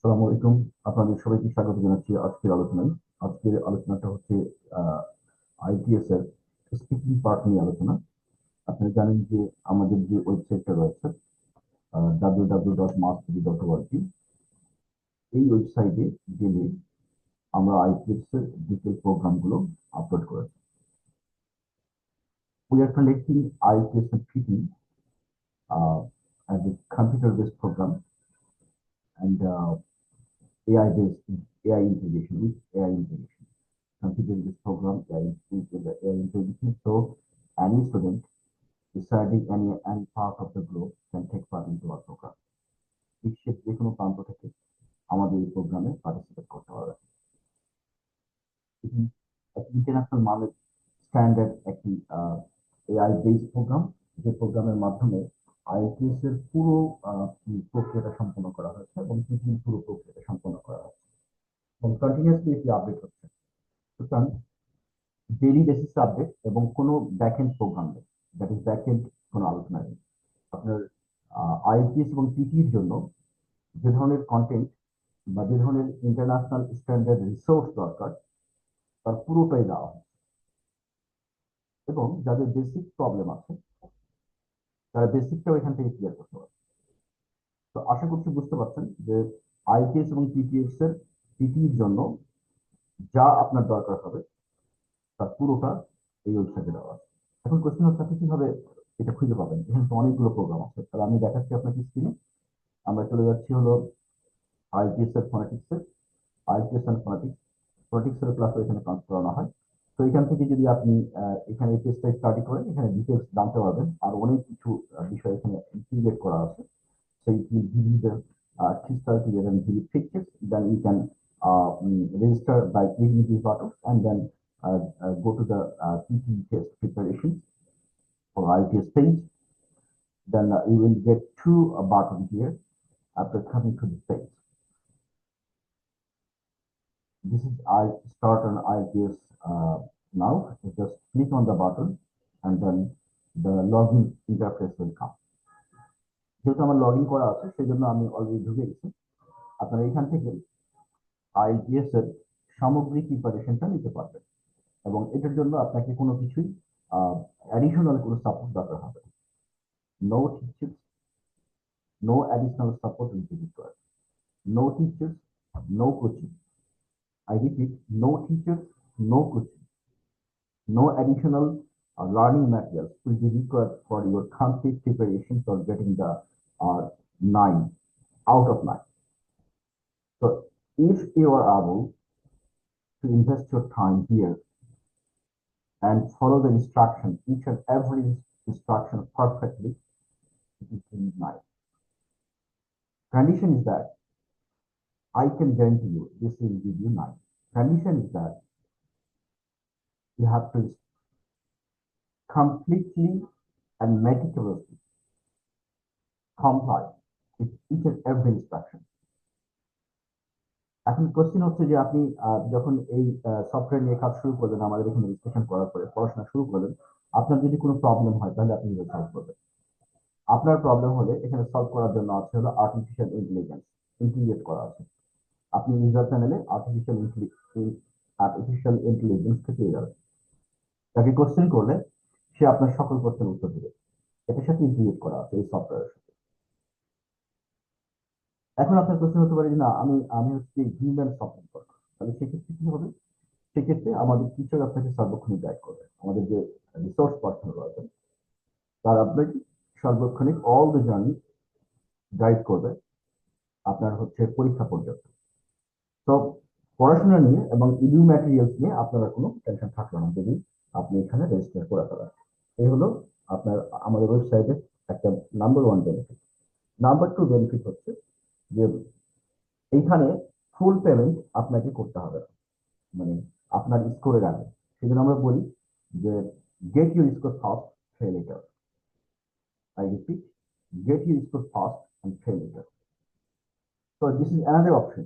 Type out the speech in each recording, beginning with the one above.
আসসালামু আলাইকুম। আপনাদের সবাইকে স্বাগত জানাচ্ছি আজকের আলোচনায়। আজকের আলোচনাটা হচ্ছে আইটিএস এর স্পিকিং পার্ট নিয়ে আলোচনা। আপনারা জানেন যে আমাদের যে ওয়েবসাইটটা রয়েছে www.mastery.org, এই ওয়েবসাইটে গেলে আমরা আইটিএস এর ডিটেল প্রোগ্রামগুলো আপলোড করেছি। We are conducting IELTS and PT as a computer-based program and AI-based AI integration with AI integration. Considering this program with the AI integration, so any student residing any part of the globe can take part into our program. বিশ্বের যে কোনো প্রান্ত থেকে আমাদের এই প্রোগ্রামে participate করতে পারবে। এটি একটি ইন্টারন্যাশনাল মানের স্ট্যান্ডার্ড একটি এআই বেসড প্রোগ্রাম, যে প্রোগ্রামের মাধ্যমে আইএলটিএস এর পুরো প্রক্রিয়াটা সম্পন্ন করা হয়েছে এবং পিটির পুরো প্রক্রিয়াটা সম্পন্ন করা হয়েছে এবং কন্টিনিউয়াসলি এটি আপডেট হচ্ছে। সুতরাং ডেইলি বেসিস আপডেট এবং কোনো ব্যাকএন্ড প্রোগ্রাম নেই, দ্যাট ইজ ব্যাকএন্ড কোনো আলোচনা নেই। আপনার আইএলটিএস এবং পিটির জন্য যে ধরনের কন্টেন্ট বা যে ধরনের ইন্টারন্যাশনাল স্ট্যান্ডার্ড রিসোর্স দরকার তার পুরোটাই দেওয়া হয় এবং যাদের বেসিক প্রবলেম আছে তারা বেসিকটাও এখান থেকে ক্লিয়ার করতে পারে। তো আশা করছি বুঝতে পারছেন যে আইটিএস এবং পিটিএস এর পিটির জন্য যা আপনার দরকার হবে তার পুরোটা এই ওয়েবসাইটে দেওয়া আছে। এখন কোশ্চেন হচ্ছে আপনি কিভাবে এটা খুঁজে পাবেন? এখানে তো অনেকগুলো প্রোগ্রাম আছে, তাহলে আমি দেখাচ্ছি আপনাকে স্ক্রিনে। আমরা চলে যাচ্ছি হলো আইটিএস এর ফোনেটিক্সে। আইটিএস এন্ড ফোনেটিক্স এর ক্লাসও এখানে কাউন্ট করানো হয়। তো এখান থেকে যদি আপনি এখানে এই পেজটা স্টাডি করেন, এখানে ডিটেলস জানতে পারবেন। আর অনেক কিছু বিষয় এখানে ইনক্লুডেড করা আছে। So it will give you the crystal clear and give you pictures. Then you can register by clicking these buttons and then go to the PT test preparation for ITS page. Then you will get two buttons here after coming to the page. This is I start on ITS now. You just click on the button and then the login interface will come. যেহেতু আমার log in করা আছে সেই জন্য আমি already ঢুকে গেছি। আপনারা এখান থেকে আইএলটিএস এর সামগ্রিক প্রিপারেশনটা নিতে পারবেন এবং এটার জন্য আপনাকে কোনো কিছুই অ্যাডিশনাল কোনো সাপোর্ট দরকার হবে। No teachers, no additional support will be required. No teachers, no coaching. I repeat, no teachers, no coaching, no additional learning materials will be required for your complete preparation for getting the 9 out of 9. So if you are able to invest your time here and follow the instruction, each and every instruction perfectly, it is really nice. Condition is that I can guarantee you this will give you 9. Condition is that you have to completely and meticulously comply with each and every instruction. এখন question হচ্ছে যে আপনি যখন এই software নিয়ে কাজ শুরু করলেন, আমাদের এখানে রেজিস্ট্রেশন করার পরে পড়াশোনা শুরু করলেন, আপনার যদি কোনো প্রবলেম হয় তাহলে আপনি কিভাবে সলভ করবেন? আপনার প্রবলেম হলে এখানে সলভ করার জন্য আছে হলো আর্টিফিশিয়াল ইন্টেলিজেন্স ইন্টিগ্রেট করা আছে। আপনি ইউজার প্যানেলে আর্টিফিশিয়াল ইন্টেলিজেন্সকে পেয়ে যাবেন। তাকে কোশ্চেন করলে সে আপনার সকল প্রশ্নের উত্তর দেবে। এটার সাথে ইন্টিগ্রেট করা আছে এই সফটওয়্যারের সাথে। এখন আপনার কোশ্চেন হতে পারে যে না, আমি হচ্ছে হিউম্যান সফটওয়্যার করবো, তাহলে সেক্ষেত্রে কি হবে? সেক্ষেত্রে আমাদের টিচার আপনাকে সর্বক্ষণিক গাইড করবে। আমাদের যে রিসোর্স পার্সন রয়েছে তার আপনাকে সর্বক্ষণিক অল দ্য জার্নি গাইড করবে আপনার হচ্ছে পরীক্ষা পর্যন্ত। তো পড়াশোনা নিয়ে এবং ইডিউ ম্যাটেরিয়ালস নিয়ে আপনারা কোনো টেনশন থাকলো না যদি আপনি এখানে রেজিস্টার করে ফেলেন। এই হলো আপনার আমাদের ওয়েবসাইটের একটা নাম্বার 1 বেনিফিট। নাম্বার 2 বেনিফিট হচ্ছে যে এইখানে ফুল পেমেন্ট আপনাকে করতে হবে না, মানে আপনার স্কোরের আগে। সেজন্য আমরা বলি যে get your score first, pay letter. I repeat, get your score fast and pay later. So this is another option.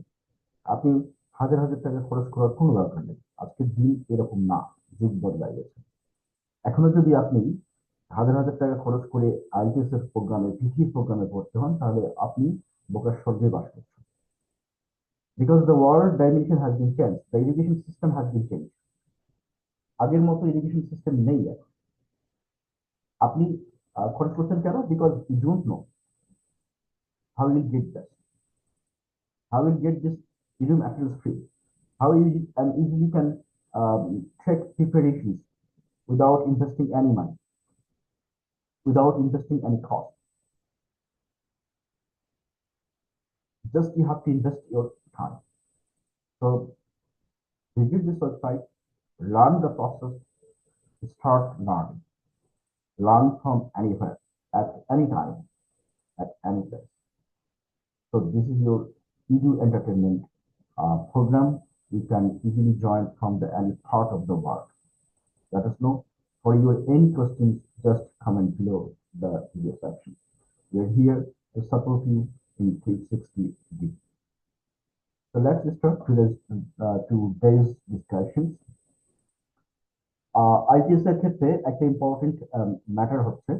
আপনি হাজার হাজার টাকা খরচ করার কোনো দরকার নেই। আজকের দিন এরকম না, যুগ বদলায় গেছে। এখনো যদি আপনি হাজার হাজার টাকা খরচ করে আইটিএস এর প্রোগ্রামে, পিটি প্রোগ্রামে ভর্তি হন, তাহলে আপনি বোকার স্বর্গে বাস করছেন। because the world dimension has been changed, the education system has been changed. আগের মতো এডুকেশন সিস্টেম নেই আর। আপনি খরচ করছেন কেন? Because you don't know how you will get that, how you will get this medium materials free, how you and easily can take preparations without investing any money, without investing any cost. Just you have to invest your time. So visit this website, learn the process, start learning, learn from anywhere, at any time, at any place. So this is your Edu Entertainment program. You can easily join from the any part of the world. Let us know. For your any questions, just comment below the video section. We are here to support you in 360 degrees. So let's start today's discussions. ITS এর ক্ষেত্রে একটা important matter হচ্ছে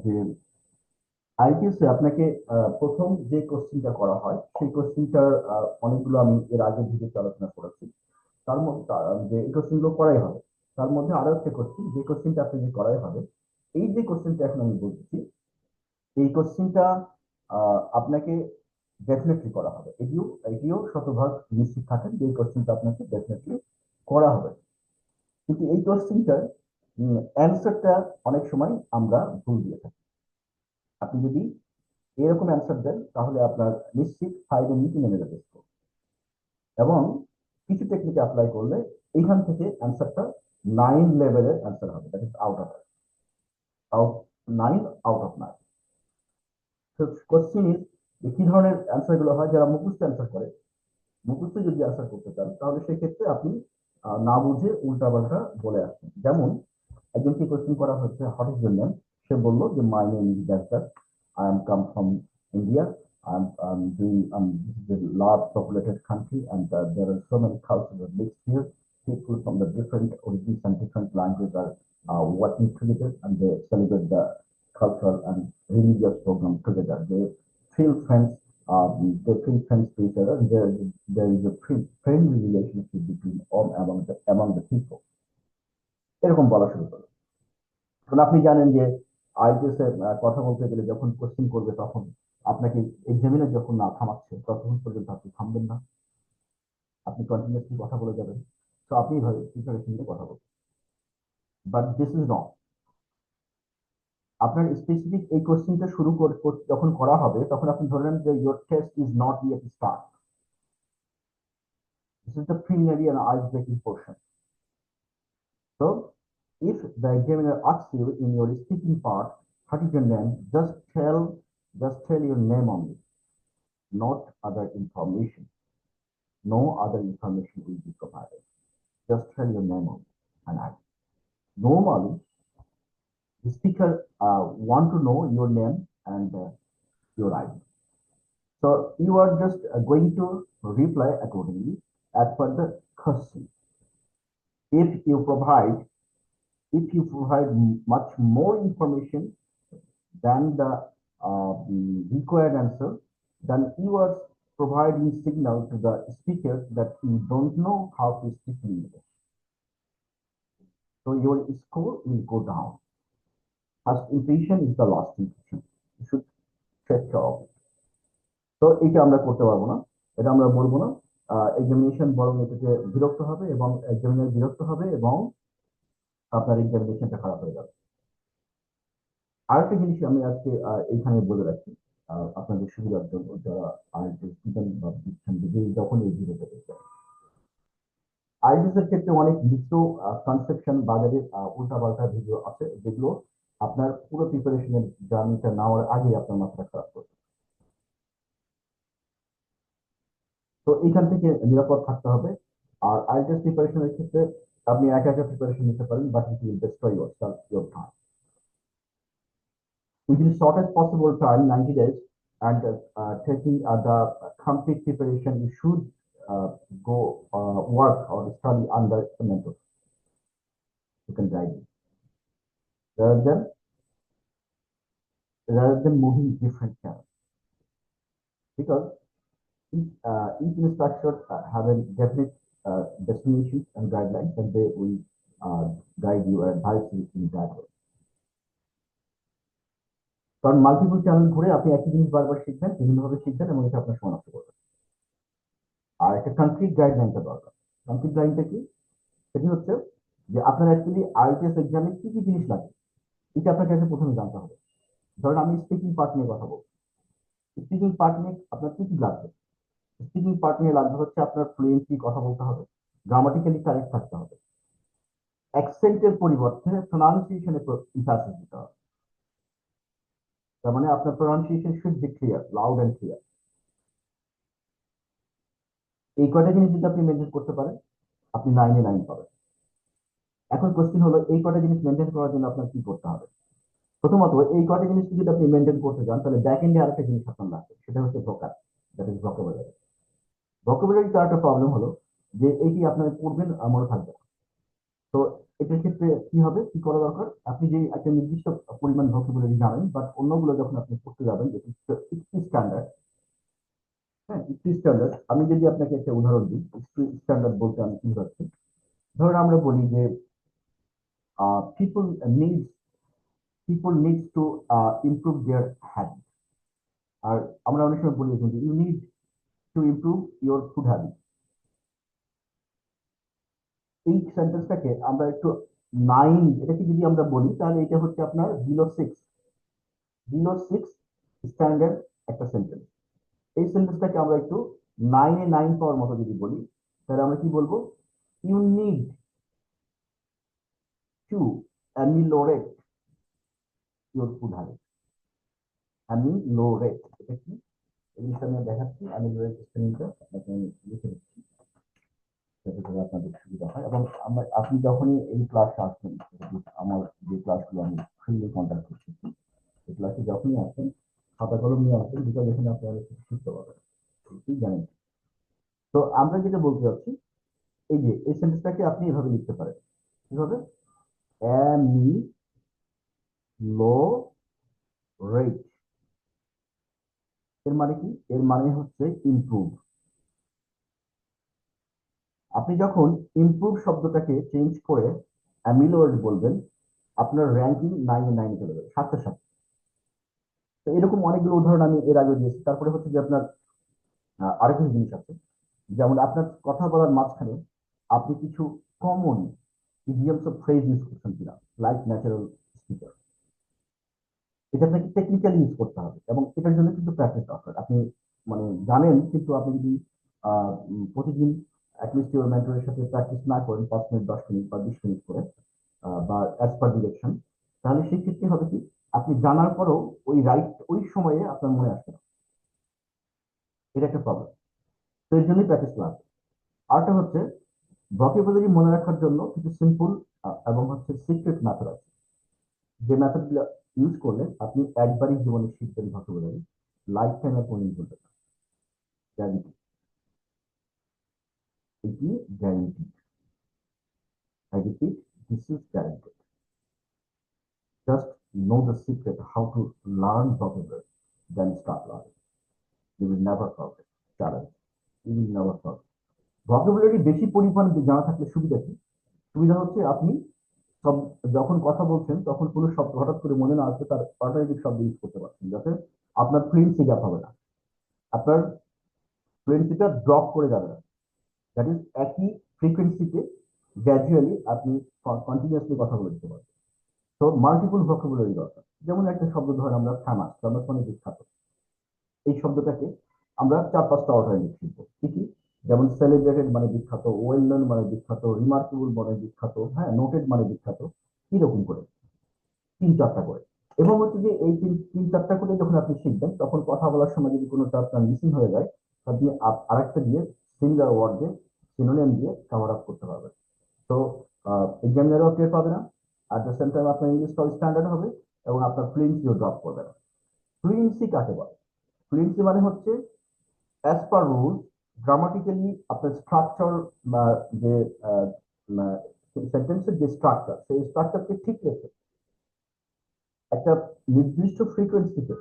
যে ITS এ আপনাকে প্রথম যে কোশ্চেনটা করা হয় সেই কোশ্চেনটার অনেকগুলো আমি এর আগে ভিডিওতে আলোচনা করেছি। তার মধ্যে যে এই কোশ্চেনগুলো করাই হবে, তার মধ্যে আরো একটা কোশ্চেন, যে কোশ্চেনটা আপনাকে করাই হবে, এই যে কোশ্চেনটা এখন আমি বলতেছি, এই কোশ্চেনটা আপনাকে ডেফিনেটলি করা হবে। এটিও শতভাগ নিশ্চিত থাকেন যে এই কোশ্চেনটা আপনাকে ডেফিনেটলি করা হবে। কিন্তু এই কোশ্চেনটার অ্যান্সারটা অনেক সময় আমরা ভুল দিয়ে থাকি। আপনি যদি এরকম অ্যান্সার দেন তাহলে আপনার নিশ্চিত 5 এর নিচে নেমে যাবে স্কোর। এবং কিছু টেকনিক অ্যাপ্লাই করলে এখান থেকে অ্যান্সারটা 9 লেভেলের অ্যান্সার হবে, that is out of 9 out of 9। তো কোশ্চেন ইজ কি ধরনের অ্যান্সার গুলো হয়, যারা মুখস্থ অ্যান্সার করে, মুখস্থ যদি অ্যান্সার করতে চান তাহলে সেই ক্ষেত্রে আপনি না বুঝে উল্টাপাল্টা বলে আসছেন। যেমন একজনকে কোশ্চেন করা হচ্ছে হোয়াট ইজ ইউর নেম, সে বললো যে my name is that, I am come from India. This is a large populated country, and there are so many cultures mixed here. People from the different origins and different languages are working together, and they celebrate the cultural and religious program together. They feel friends. They feel friends to each other. There is a friendly relationship between all among the people. এরকম বলা শুরু করে। কারণ আপনি জানেন যে ITS এর কথা বলতে গেলে যখন কোশ্চেন করবে তখন আপনাকে এক্সামিনার যখন না থামাচ্ছে ততক্ষণ পর্যন্ত আপনি থামবেন না, আপনি কন্টিনিউসলি কথা বলে যাবেন। তো আপনি এইভাবে প্রিপারেশন নিয়ে কথা বলবেন, বাট দিস ইজ রং। আপনার স্পেসিফিক এই কোশ্চেনটা শুরু যখন করা হবে তখন আপনি ধরলেন যে your test is not yet start, this is the preliminary and ice breaking portion. So if the examiner asks you in your speaking part, what is your name, just tell your name only, not other information. No other information will be provided. Just tell your name only and act. Normally, the speaker want to know your name and your ID. So you are just going to reply accordingly as per the question. If you provide much more information than the required answer, then you are providing signal to the speaker that you don't know how to speak English. So your score will go down. First impression is the last impression. You should take care of it. তো এটা আমরা করতে পারবো না, এটা আমরা বলবো না। এক্সামিনেশন বরং এটাকে বিরক্ত হবে এবং এক্সামিনার বিরক্ত হবে এবং আপনার এক্সামিনেশনটা খারাপ হয়ে যাবে। আরেকটা জিনিস আমি আজকে এইখানে বলে রাখি আপনাদের সুবিধার জন্য, যারা আইএলটিএস স্টুডেন্ট বা দিচ্ছেন যখন এই ভিডিওটা দেখবেন, আইএলটিএস এর ক্ষেত্রে অনেক মিথ্য কনসেপশন বাজারে উল্টাপাল্টা ভিডিও আছে যেগুলো আপনার পুরো প্রিপারেশনের জার্নিটা নেওয়ার আগে আপনার মাথাটা খারাপ করবে। তো এইখান থেকে নিরাপদ থাকতে হবে। আর আইএলটিএস প্রিপারেশনের ক্ষেত্রে আপনি একা একা প্রিপারেশন নিতে পারেন, but it will destroy your time. Within the shortest possible time, 90 days, and taking the complete preparation, you should go work or study under a mentor who can guide you, rather than moving different channels. Because Each instructor have a definite destinations and guidelines, and they will guide you and advise you in that way. কারণ multiple channel ঘুরে আপনি একই জিনিস বারবার শিখবেন, বিভিন্নভাবে শিখবেন এবং এটা আপনার সময় নষ্ট করবে। আর একটা কনক্রিট গাইডলাইনটা দরকার। কনক্রিট লাইনটা কি? সেটি হচ্ছে যে আপনার অ্যাকচুয়ালি আইএলটিএস এক্সামে কি কি জিনিস লাগে এটা আপনাকে আগে প্রথমে জানতে হবে। ধরুন আমি স্পিকিং পার্ট নিয়ে কথা বলবো, স্পিকিং পার্ট নিয়ে আপনার কি কি লাগবে? স্পিকিং পার্ট নিয়ে লাগবে হচ্ছে আপনার ফ্লুয়েন্টলি কথা বলতে হবে, গ্রামাটিক্যালি কারেক্ট থাকতে হবে, অ্যাকসেন্টের পরিবর্তে প্রোনাউন্সিয়েশনে ইম্ফাসিস দিতে হবে। তার মানে আপনার pronunciation should be clear, loud and clear. এই কয়টা জিনিস যদি আপনি মেনটেন করতে পারেন, আপনি 9 পাবেন। এখন কোশ্চেন হলো এই কয়টা জিনিস মেনটেন করার জন্য আপনার কি করতে হবে? প্রথমত এই কয়টা জিনিস যদি আপনি মেনটেন করতে চান, তাহলে ব্যাক এন্ডে আরেকটা জিনিস আপনার লাগবে, সেটা হচ্ছে ভোকাব, দ্যাট ইজ ভোকাবুলারি। ভোকাবুলারিতে একটা প্রবলেম হলো যে এইটি আপনার পড়বেন আর মনে থাকবে না। তো এটার ক্ষেত্রে কি হবে, কি করা দরকার? আপনি যে একটা নির্দিষ্ট পরিমাণ ভোকাবুলারি জানেন, বাট অন্যগুলো যখন আপনি পড়তে যাবেন, যেটি স্ট্যান্ডার্ড, হ্যাঁ স্ট্যান্ডার্ড, আমি যদি আপনাকে একটা উদাহরণ দিই, স্ট্যান্ডার্ড বলতে আমি কি বুঝাচ্ছি। ধরুন আমরা বলি যে people needs people needs to improve their habit, আর আমরা অনেক সময় বলি কিন্তু you need to improve your food habit. এই সেন্টেন্সটাকে আমরা একটু 9 এটাকে যদি আমরা বলি, তাহলে এটা হচ্ছে আপনার বিলো 6 স্ট্যান্ডার্ড একটা সেন্টেন্স। এই সেন্টেন্সটাকে আমরা একটু 9 পাওয়ার মতো যদি বলি, তাহলে আমরা কি বলবো? You need to ameliorate your food habit. Ameliorate এটা কি? এই জিনিসটা আমি দেখাচ্ছি। অ্যামিলোরেট স্পেলিংটা আপনাকে আমি লিখে দিচ্ছি যাতে করে আপনাদের সুবিধা হয়। এবং আপনি যখনই এই ক্লাসে আসবেন, আমার যে ক্লাসগুলো আমি ফ্রিলি কন্ট্যাক্ট করছি, এই ক্লাসে যখনই আসবেন খাতা কলম নিয়ে আসবেন, যেটা যেখানে আপনারা কিছু শিখতে পারবেন, ঠিক জানেন। তো আমরা যেটা বলতে চাচ্ছি, এই যে এই সেন্টেন্সটাকে আপনি এভাবে লিখতে পারেন, কিভাবে? এমি লো রেট। এর মানে কি? এর মানে হচ্ছে ইমপ্রুভ। আপনি যখন ইমপ্রুভ শব্দটাকে চেঞ্জ করে অ্যামিলোরেট বলবেন, আপনার র্যাঙ্কিং 9 চলে যাবে, 7 তো এরকম অনেকগুলো উদাহরণ আমি এর আগে দিয়েছি। তারপরে হচ্ছে যে আপনার আরেকটা জিনিস আছে, যেমন আপনার কথা বলার মাঝখানে আপনি কিছু common idioms of phrase use করছেন কিনা, লাইক ন্যাচারাল স্পিকার, এটা আপনাকে টেকনিক্যালি ইউজ করতে হবে এবং এটার জন্য কিন্তু প্র্যাকটিস দরকার। আপনি মানে জানেন, কিন্তু আপনি যদি প্রতিদিন অ্যাটলিস্ট ইউর মেন্টরের সাথে প্র্যাকটিস না করেন 5 মিনিট, 10 মিনিট বা 20 মিনিট করে, বা অ্যাজ পার ডিরেকশন, তাহলে সেই ক্ষেত্রে হবে কি, আপনি জানার পরেও ওই সময়ে আপনার মনে আসবে না। এটা একটা প্রবলেম। তো এর জন্যই প্র্যাকটিস লাগবে। আরেকটা হচ্ছে ভোকাবুলারি মনে রাখার জন্য কিছু সিম্পল এবং হচ্ছে সিক্রেট মেথড আছে, যে মেথড গুলো ইউজ করলে আপনি একবারই জীবনে শিখবেন ভোকাবুলারি, লাইফ টাইমে কোনো ভুলবেন না। গ্যারান্টি, এটি guarantee. I repeat, this is guarantee. Just know the secret how to learn vocabulary, then start learning. You will never forget challenge. You will never forget. Vocabulary বেশি পরিমাণ জানা থাকলে সুবিধা কি? সুবিধা হচ্ছে আপনি সব যখন কথা বলছেন তখন কোনো শব্দ হঠাৎ করে মনে না আসবে, তার অল্টারনেটিভ শব্দ ইউজ করতে পারছেন, যাতে আপনার ফ্লুয়েন্সি গ্যাপ হবে না, আপনার ফ্লুয়েন্সিটা ড্রপ করে যাবে না। দ্যাট ইজ একই ফ্রিকোয়েন্সিতে গ্র্যাজুয়ালি আপনি কন্টিনিউয়াসলি কথা বলে দিতে পারবেন। তো মাল্টিপল ভোকাবুলারি দরকার। যেমন একটা শব্দ ধরেন আমরা ফেমাস, ফেমাস মানে বিখ্যাত, এই শব্দটাকে আমরা 4-5টা অল্টারনেটিভ শিখব, কি কি? যেমন সেলিব্রেটেড মানে বিখ্যাত, ওয়েল নন মানে বিখ্যাত, রিমার্কেবল মানে বিখ্যাত, হ্যাঁ নোটেড মানে বিখ্যাত, এরকম করে 3-4টা করে। এবং হচ্ছে যে এই 3-4টা করে যখন আপনি শিখবেন, তখন কথা বলার সময় যদি কোনো আপনার মিসিং হয়ে যায়, আপনি আরেকটা দিয়ে সিঙ্গার ওয়ার্ড দিয়ে, সিনোনিম দিয়ে কভার আপ করতে পারবেন। তো এক্সামিনারও টের পাবে না, আর দ্য সেম টাইম আপনার ইংলিশটাও স্ট্যান্ডার্ড হবে এবং আপনার ফ্লুয়েন্সিও ড্রপ করবে না। ফ্লুয়েন্সি কাকে বলে? ফ্লুয়েন্সি মানে হচ্ছে অ্যাজ পার রুল, গ্রামাটিক্যালি আপনার স্ট্রাকচার বা যে সেন্টেন্সের যে স্ট্রাকচার, সেই স্ট্রাকচারকে ঠিক রেখে একটা নির্দিষ্ট ফ্রিকোয়েন্সিতে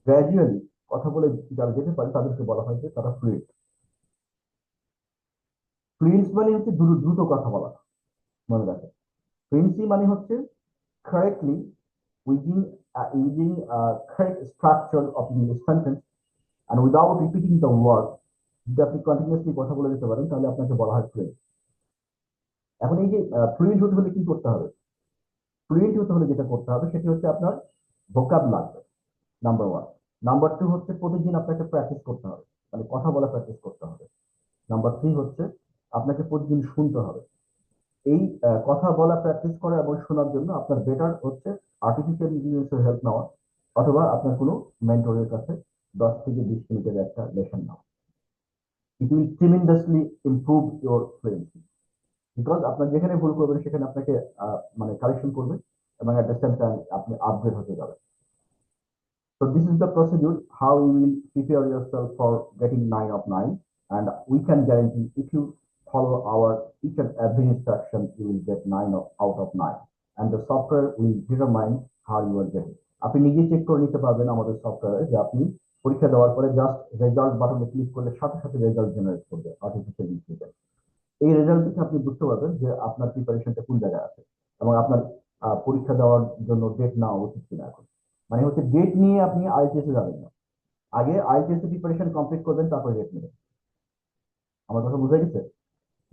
গ্র্যাজুয়ালি কথা বলে যারা যেতে পারে তাদেরকে বলা হয় যে তারা ফ্লুয়েন্ট। ফ্লুয়েন্স মানে হচ্ছে দ্রুত দ্রুত কথা বলা, মনে রাখেন। ফ্লুয়েন্সি মানে হচ্ছে correctly using correct structure of the sentence and without repeating the word। যদি আপনি কন্টিনিউয়াসলি কথা বলে যেতে পারেন তাহলে আপনাকে বলা হয় ফ্লুয়েন্ট। এখন এই যে ফ্লুয়েন্ট হতে হলে কি করতে হবে? ফ্লুয়েন্ট হতে হলে যেটা করতে হবে সেটি হচ্ছে আপনার ভোকাব লাগবে, নাম্বার ওয়ান। নাম্বার টু হচ্ছে প্রতিদিন আপনাকে প্র্যাকটিস করতে হবে, মানে কথা বলা প্র্যাকটিস করতে হবে। নাম্বার থ্রি হচ্ছে আপনাকে প্রতিদিন শুনতে হবে। এই কথা বলা প্র্যাকটিস করা এবং শোনার জন্য আপনার বেটার হচ্ছে আর্টিফিশিয়াল ইন্টেলিজেন্সের হেল্প নেওয়া, অথবা আপনার কোনো মেন্টরের কাছে 10 থেকে 20 মিনিটের একটা লেসন নেওয়া। It will tremendously improve your fluency, because আপনার যেখানে ভুল করবেন সেখানে আপনাকে মানে কারেকশন করবে, এবং এট দ্য সেম টাইম আপনি আপগ্রেড হতে যাবেন। So this is the procedure how you will prepare yourself for getting 9 of 9, and we can guarantee if you follow our each and every instruction, you will get out of 9, and the software will determine how you are getting. আপনি নিজে check করে নিতে পারবেন আমাদের সফটওয়্যারে যে আপনি পরীক্ষা দেওয়ার পরে জাস্ট রেজাল্ট বাটনে ক্লিক করলে সাথে সাথে রেজাল্ট জেনারেট করবে আর্টিফিশিয়াল ইন্টেলিজেন্স। এই রেজাল্ট দেখে আপনি বুঝতে পারবেন যে আপনার প্রিপারেশনটা কোন জায়গায় আছে, এবং আপনার পরীক্ষা দেওয়ার জন্য ডেট নেওয়া উচিত কিনা। এখন মানে হচ্ছে ডেট নিয়ে আপনি আইএলটিএস এ যাবেন না, আগে আইএলটিএস এর প্রিপারেশন কমপ্লিট করবেন, তারপরে ডেট নেবেন। আমার কথা বুঝে গেছে?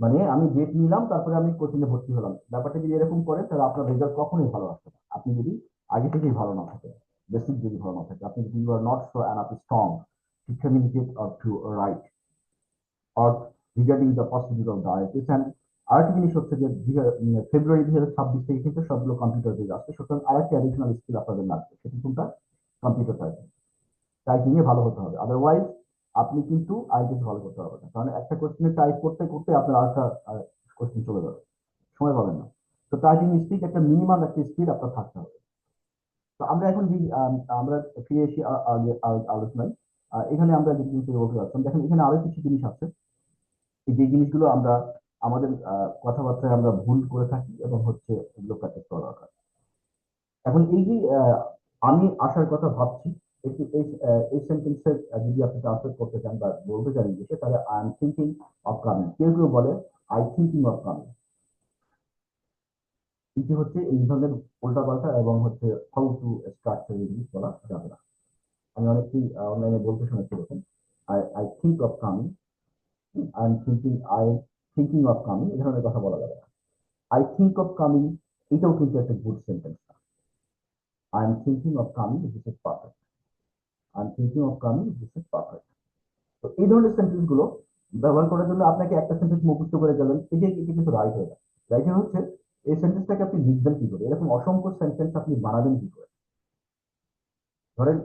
মানে আমি ডেট নিলাম তারপরে আমি কোচিং এ ভর্তি হলাম, ব্যাপারটা যদি এরকম করেন তাহলে আপনার রেজাল্ট কখনোই ভালো আসবে না। আপনি যদি আগে থেকেই ভালো না থাকে, বেসিক যদি ভালো না থাকে, আপনি যদি you are not so enough strong to communicate or to write or regarding the possibility of the IELTS, and আরেকটা জিনিস হচ্ছে যে ফেব্রুয়ারি 2026 থেকে কিন্তু সবগুলো কম্পিউটার বেজ আসছে, সুতরাং আরেকটা অ্যাডিশনাল স্কিল আপনাদের লাগবে, সেটি কোনটা? Computer typing. টাইপিং এ ভালো হতে হবে, আদারওয়াইজ আপনি কিন্তু আইএলটিএস ভালো করতে পারবেন না, কারণ একটা কোশ্চেনে টাইপ করতে করতে আপনার আরেকটা কোশ্চেন চলে যাবে, সময় পাবেন না। তো টাইপিং স্পিড একটা মিনিমাম একটা স্পিড আপনার থাকতে হবে। তো আমরা এখন যে আমরা ফিরে এসে আলোচনায়, এখানে আমরা যে জিনিসগুলো বলতে যাচ্ছিলাম, দেখেন এখানে আরো কিছু জিনিস আছে যে জিনিসগুলো আমরা আমাদের কথাবার্তায় আমরা ভুল করে থাকি, এবং হচ্ছে এগুলো প্র্যাকটিস করা দরকার। এখন এই যে আমি আসার কথা ভাবছি, একটি এই সেন্টেন্সের যদি আপনি ট্রান্সলেট করতে চান বা বলতে চান ইংলিশে, তাহলে I am thinking of coming. কেউ কেউ বলে আই থিঙ্কিং অফ কামিং। কিন্তু হচ্ছে এই ধরনের উল্টাপাল্টা এবং হচ্ছে হাউ টু স্ট্রাকচার ইংলিশ বলা যাবে না। আমি অনেককেই অনলাইনে বলতে শুনেছি এরকম, I think of coming, I thinking of coming, এই ধরনের কথা বলা যাবে না। আই থিঙ্ক অফ কামিং, এটাও কিন্তু একটা গুড সেন্টেন্স না। I am thinking of coming, this is perfect. I am thinking of coming, this is perfect. তো এই ধরনের সেন্টেন্স গুলো ব্যবহার করার জন্য আপনাকে একটা সেন্টেন্স মুখস্থ করে গেলেন, এটাই এটা কিন্তু রাইট হয়ে যায়। রাইট হচ্ছে এই সেন্টেন্সটাকে আপনি লিখবেন কি করে, এরকম অসংখ্য সেন্টেন্স আপনি বানাবেন কি করে। ধরেন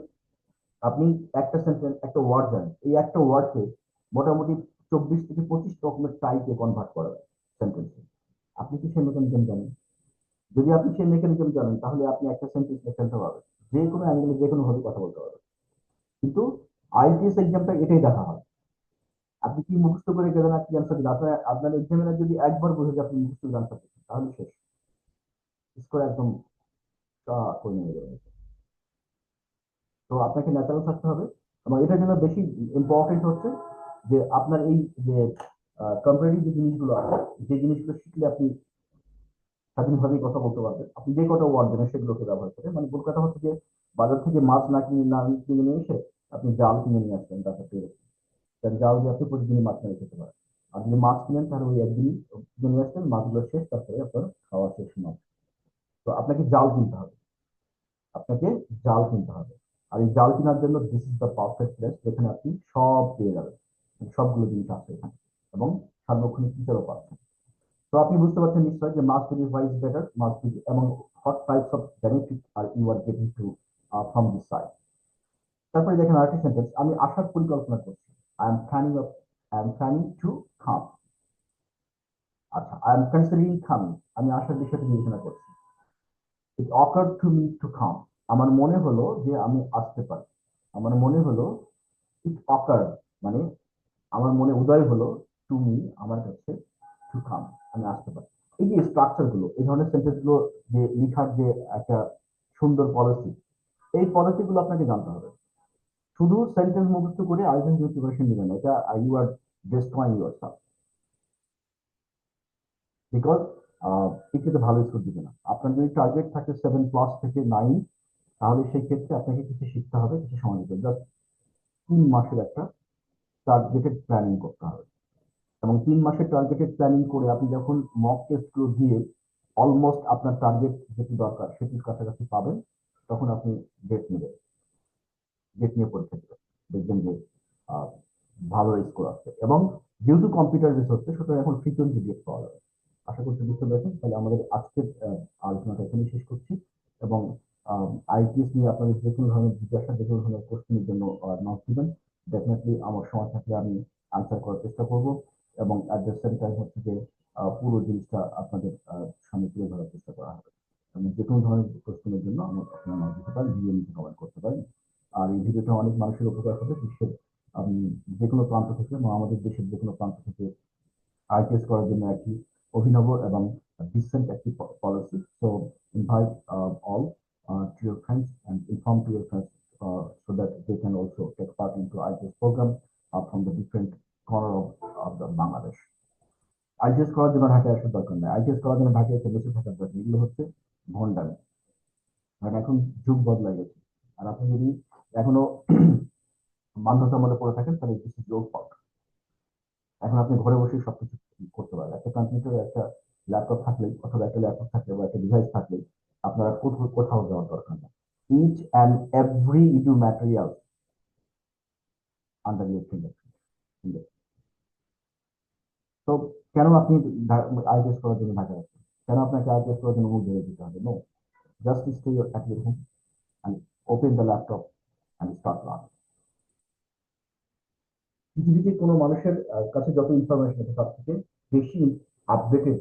আপনি একটা সেন্টেন্স, একটা ওয়ার্ড জানেন, এই একটা ওয়ার্ডকে মোটামুটি 24 থেকে 25 রকমের টাইপে কনভার্ট করা যায় সেন্টেন্সে। আপনি কি সেই মেকানিজম জানেন? যদি আপনি সেই মেকানিজম জানেন তাহলে আপনি একটা সেন্টেন্স ফেলতে পারবেন, যে কোনো অ্যাঙ্গেলে যে কোনো ভাবে কথা বলতে পারবেন। কিন্তু আইএলটিএস এক্সামটা এটাই দেখা হয়, আপনি কি মুখস্থ করে গেলেন আর কি আনসার দিলেন। আপনার আপনার এক্সামিনার যদি একবার বুঝে যে আপনি মুখস্থ করে আনসার দিচ্ছেন তাহলে শেষ, স্কোর একদম করে নিয়ে যাবেন। তো আপনাকে ন্যাচারাল থাকতে হবে, এবং এটার জন্য বেশি ইম্পর্টেন্ট হচ্ছে যে আপনার এই যে কম্পারেটিভ যে জিনিসগুলো আছে, যে জিনিসগুলো শিখলে আপনি স্বাধীনভাবে কথা বলতে পারবেন, আপনি যে কটা ওয়ার্ড জানেন সেগুলোকে ব্যবহার করে। মানে মূল কথা হচ্ছে যে বাজার থেকে মাছ না কিনে নিয়ে এসে আপনি জাল কিনে নিয়ে আসবেন, তারপর জাল দিয়ে আপনি প্রতিদিনই মাছ মেরে খেতে পারেন। আর যদি মাছ কিনেন তাহলে ওই একদিনই কিনে নিয়ে আসবেন, মাছগুলো শেষ, তারপরে আপনার খাওয়া শেষ মাছ। তো আপনাকে জাল কিনতে হবে, আপনাকে জাল কিনতে হবে। আর এই জাল কেনার জন্য this is the perfect place, যেখানে আপনি সব পেয়ে যাবেন, মানে সবগুলো জিনিস আছে এখানে, এবং সার্বক্ষণিক টিচারও পাচ্ছেন। তো আপনি বুঝতে পারছেন নিশ্চয় যে must be wise better, must be, এবং what types of benefit are you are getting to from this side. তারপরে দেখেন আরেকটি সেন্টেন্স, আমি আসার পরিকল্পনা করছি। I am planning to come. আচ্ছা, আই এম কনসিডারিং কামিং, আমি আসার বিষয়টা বিবেচনা করছি। It occurred to me to come, আমার মনে হলো যে আমি আসতে পারি। আমার মনে হলো, ইট অকার মানে আমার মনে উদয় হলো, টু মি আমার কাছে, টু কাম আমি আসতে পারি। এই যে স্ট্রাকচার গুলো, এই ধরনের সেন্টেন্স গুলো যে লিখার যে একটা সুন্দর পলিসি, এই পলিসি গুলো আপনাকে জানতে হবে। শুধু সেন্টেন্স মুখস্থ করে আইএলটিএস এর প্রিপারেশন নেবেন না, এটা you are destroying yourself, because এক্ষেত্রে ভালো স্কোর দিবে না। আপনার যদি টার্গেট থাকে 7+ থেকে 9, তাহলে সেই ক্ষেত্রে আপনাকে কিছু শিখতে হবে, কিছু সময় দিতে হবে। জাস্ট 3 মাসের একটা টার্গেটেড প্ল্যানিং করতে হবে, এবং 3 মাসের টার্গেটেড প্ল্যানিং করে আপনি যখন মক টেস্ট গুলো দিয়ে অলমোস্ট আপনার টার্গেট যেটি দরকার সেটির কাছাকাছি পাবেন, তখন আপনি ডেট নেবেন, ডেট নিয়ে পরীক্ষা দেবেন, দেখবেন যে আহ, ভালো স্কোর আসছে। এবং যেহেতু কম্পিউটার বেস হচ্ছে, সুতরাং এখন ফ্রিকোয়েন্সি ডেট পাওয়া যাবে। আশা করছি বুঝতে পেরেছেন। তাহলে আমাদের আজকের আলোচনাটা এখানে শেষ করছি, এবং আইটিএস নিয়ে আপনাদের যে কোনো ধরনের জিজ্ঞাসা, যে কোনো ধরনের কোশ্চেনের জন্য নক দিবেন। ডেফিনেটলি আমার সময় থাকলে আমি আনসার করার চেষ্টা করব, এবং অ্যাট দ্য সেম টাইম হচ্ছে যে পুরো জিনিসটা আপনাদের সামনে তুলে ধরার চেষ্টা করা হবে। এবং যে কোনো ধরনের কোশ্চেনের জন্য আমার আপনারা নক দিতে পারেন, ভিডিও নিচে কমেন্ট করতে পারেন। আর এই ভিডিওটা অনেক মানুষের উপকার হবে, বিশ্বের যে কোনো প্রান্ত থেকে বা আমাদের দেশের যে কোনো প্রান্ত থেকে আইটিএস করার জন্য একটি অভিনব এবং ডিসেন্ট একটি policy. So invite all to your friends and inform to your friends so that they can also take part into ITS program from the different corner of the Bangladesh. আইটিএস করার জন্য ঢাকায় আসার দরকার নেই, আইটিএস করার জন্য ঢাকায় এসে বসে থাকার দরকার, এগুলো হচ্ছে ভণ্ডামি। কারণ এখন যুগ বদলাই গেছে। আর আপনি যদি এখনো বাধ্যতামূলক পড়ে থাকেন, তাহলে দিস ইজ ইয়োর ফল্ট। এখন আপনি ঘরে বসে সবকিছু করতে পারেন, একটা কম্পিউটার, একটা ল্যাপটপ থাকলেই, অথবা একটা ল্যাপটপ থাকলে বা একটা ডিভাইস থাকলেই আপনার কোথাও কোথাও যাওয়ার দরকার নেই। Each and every you material under your finger. তো কেন আপনি আইটিএস করার জন্য ঢাকা যাচ্ছেন? কেন আপনাকে আইটিএস করার জন্য মুখ ধরে যেতে হবে? No, just stay at your home and open the laptop and start learning. পৃথিবীতে কোনো মানুষের কাছে যত ইনফরমেশন আছে, তার থেকে বেশি আপডেটেড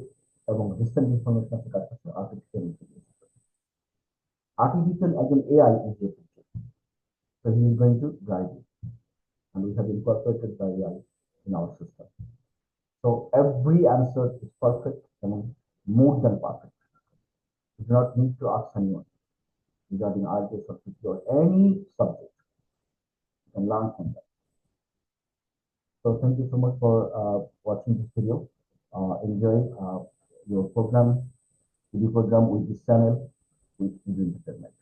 এবং রিসেন্ট ইনফরমেশন আছে কার কাছে? Artificial intelligence. আর্টিফিশিয়াল একজন AI is the future, so he is going to guide you, and we have incorporated the AI in our system. So every answer is perfect and more than perfect. You do not need to ask anyone regarding IELTS or CPT or any subject. You can learn from that. So thank you so much for watching this video. Enjoy your program, video program with this channel with Video Entertainment.